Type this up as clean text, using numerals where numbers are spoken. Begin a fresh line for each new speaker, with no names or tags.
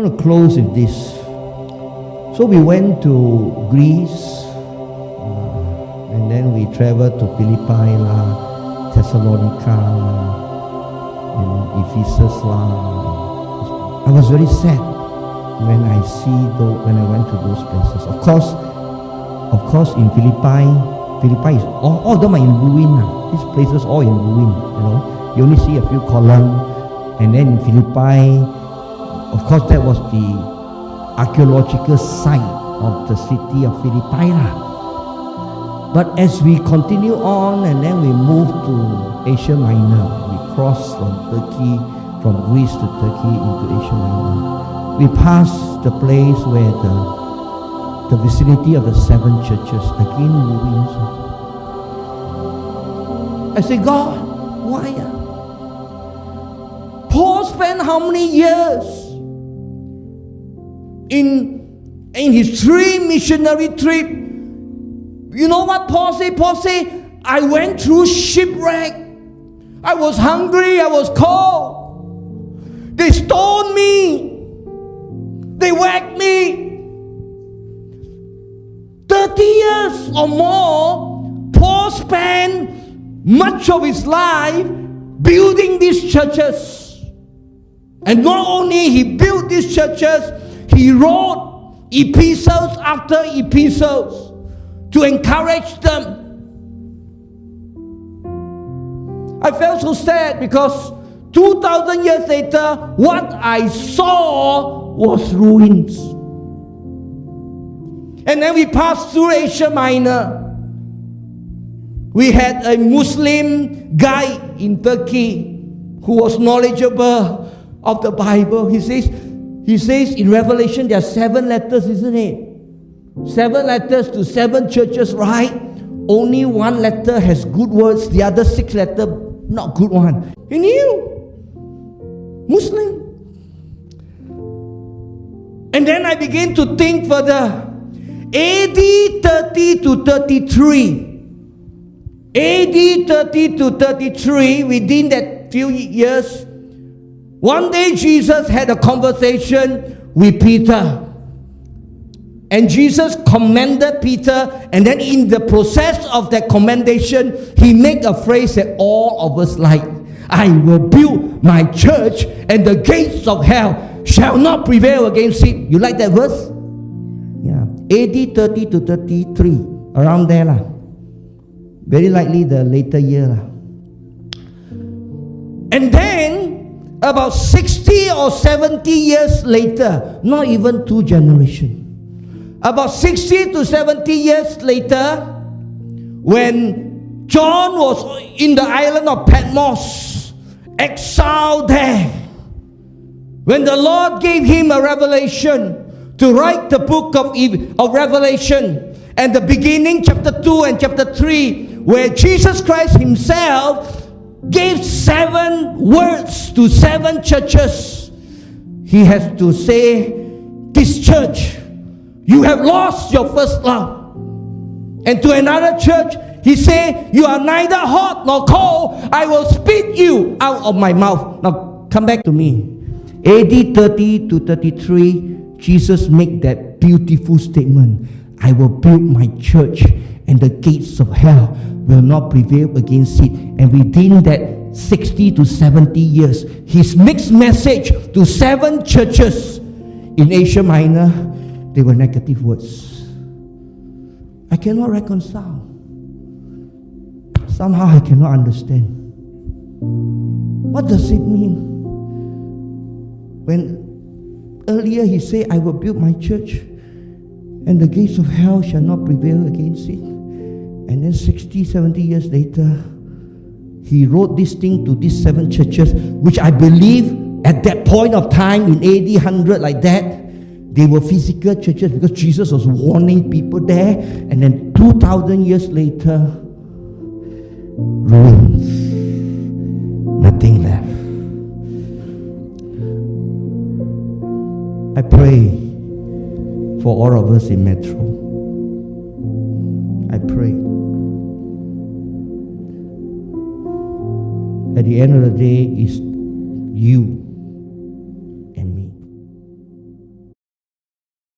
want to close with this. So we went to Greece, and then we traveled to Philippi, Thessalonica, Ephesus. I was very sad when I went to those places. Of course, in Philippi is all of them are in ruin. These places all in ruin. You only see a few columns, and then in Philippi, of course, that was the archaeological site of the city of Philippi. But as we continue on, and then we moved to Asia Minor, we crossed from Greece to Turkey into Asia Minor. We passed the place where the vicinity of the 7 churches, again ruins. I say, God, why? Paul spent how many years in his 3 missionary trip? You know what Paul said? Paul said, I went through shipwreck. I was hungry. I was cold. They stoned me. They whacked me. 30 years or more, Paul spent much of his life building these churches. And not only he built these churches, he wrote epistles after epistles to encourage them. I felt so sad because 2,000 years later, what I saw was ruins. And then we passed through Asia Minor. We had a Muslim guy in Turkey who was knowledgeable of the Bible. He says in Revelation there are 7 letters, isn't it? 7 letters to 7 churches, right? Only 1 letter has good words, the other 6 letters not good one. He knew. Muslim. And then I began to think further. AD 30 to 33. AD 30 to 33, within that few years, one day Jesus had a conversation with Peter. And Jesus commended Peter, and then in the process of that commendation, he made a phrase that all of us like. I will build my church, and the gates of hell shall not prevail against it. You like that verse? Yeah. AD 30 to 33, around there lah. Very likely the later year lah. And then, about 60 or 70 years later, not even 2 generations, about 60 to 70 years later, when John was in the island of Patmos, exiled there, when the Lord gave him a revelation to write the book of Revelation, and the beginning, chapter 2 and chapter 3, where Jesus Christ himself gave 7 words to 7 churches, he has to say, this church, you have lost your first love. And to another church, he said, you are neither hot nor cold. I will spit you out of my mouth. Now, come back to me. AD 30 to 33, Jesus made that beautiful statement. I will build my church, and the gates of hell will not prevail against it. And within that 60 to 70 years, his mixed message to 7 churches in Asia Minor, they were negative words. I cannot reconcile. Somehow I cannot understand. What does it mean? When earlier he said, I will build my church, and the gates of hell shall not prevail against it. And then 60, 70 years later, he wrote this thing to these 7 churches, which I believe at that point of time in AD 100 like that, they were physical churches because Jesus was warning people there. And then 2,000 years later, ruins. Nothing left. I pray for all of us in Metro. I pray. At the end of the day, it's you